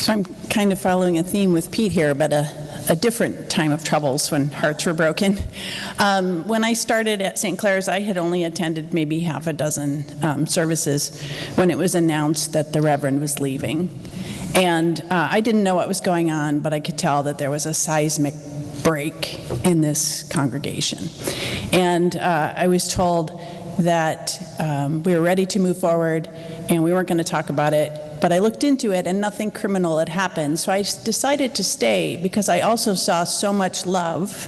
So I'm kind of following a theme with Pete here, but a different time of troubles when hearts were broken. When I started at St. Clares, I had only attended maybe half a dozen services when it was announced that the Reverend was leaving. And I didn't know what was going on, but I could tell that there was a seismic break in this congregation. And I was told that we were ready to move forward and we weren't going to talk about it. But I looked into it and nothing criminal had happened. So I decided to stay because I also saw so much love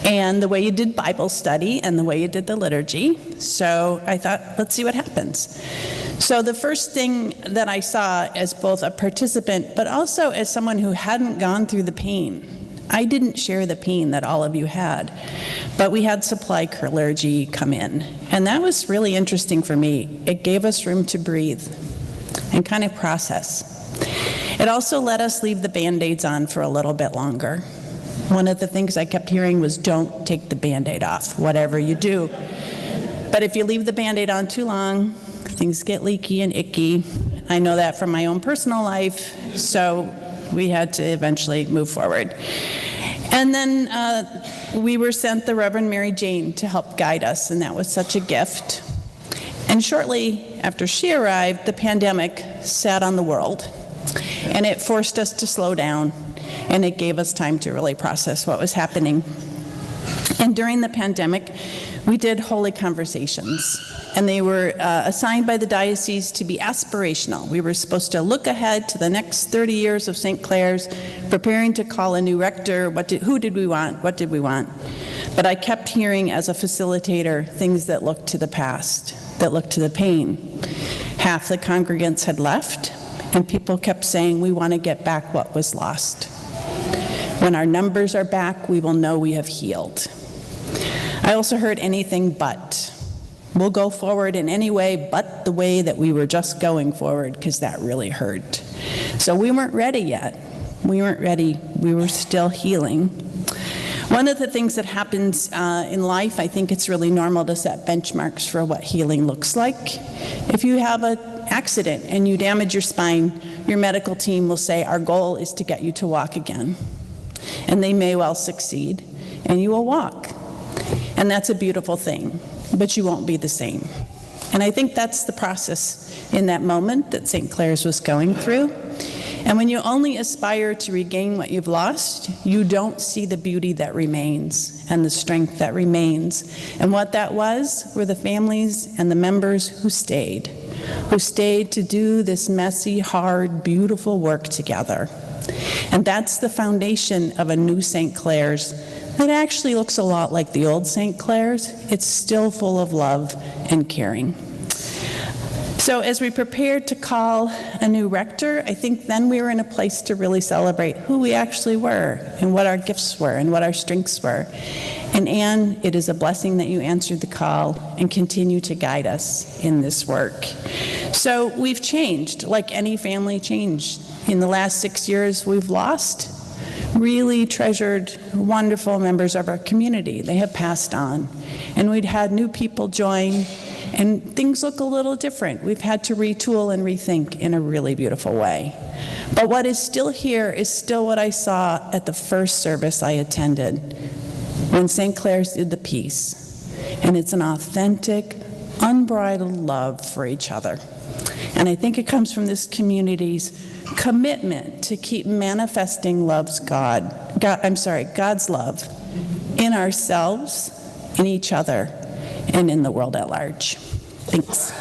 and the way you did Bible study and the way you did the liturgy. So I thought, let's see what happens. So the first thing that I saw as both a participant, but also as someone who hadn't gone through the pain, I didn't share the pain that all of you had, but we had supply clergy come in. And that was really interesting for me. It gave us room to breathe and kind of process. It also let us leave the Band-Aids on for a little bit longer. One of the things I kept hearing was, don't take the Band-Aid off, whatever you do. But if you leave the Band-Aid on too long, things get leaky and icky. I know that from my own personal life, so we had to eventually move forward. And then we were sent the Reverend Mary Jane to help guide us, and that was such a gift. And shortly after she arrived, the pandemic sat on the world, and it forced us to slow down, and it gave us time to really process what was happening. And during the pandemic, we did holy conversations, and they were assigned by the diocese to be aspirational. We were supposed to look ahead to the next 30 years of St. Clare's, preparing to call a new rector. Who did we want? What did we want? But I kept hearing as a facilitator things that looked to the past, that looked to the pain. Half the congregants had left, and people kept saying, we want to get back what was lost. When our numbers are back, we will know we have healed. I also heard anything but. We'll go forward in any way but the way that we were just going forward, because that really hurt. So we weren't ready yet. We weren't ready. We were still healing. One of the things that happens in life, I think it's really normal to set benchmarks for what healing looks like. If you have an accident and you damage your spine, your medical team will say, our goal is to get you to walk again. And they may well succeed, and you will walk. And that's a beautiful thing, but you won't be the same. And I think that's the process in that moment that St. Clare's was going through. And when you only aspire to regain what you've lost, you don't see the beauty that remains and the strength that remains. And what that was were the families and the members who stayed to do this messy, hard, beautiful work together. And that's the foundation of a new St. Clare's that actually looks a lot like the old St. Clare's. It's still full of love and caring. So as we prepared to call a new rector, I think then we were in a place to really celebrate who we actually were and what our gifts were and what our strengths were. And Anne, it is a blessing that you answered the call and continue to guide us in this work. So we've changed, like any family changed. In the last 6 years, we've lost really treasured, wonderful members of our community. They have passed on. And we'd had new people join, and things look a little different. We've had to retool and rethink in a really beautiful way. But what is still here is still what I saw at the first service I attended when St. Clare's did the peace. And it's an authentic, unbridled love for each other. And I think it comes from this community's commitment to keep manifesting God's love in ourselves, in each other, and in the world at large. Thanks.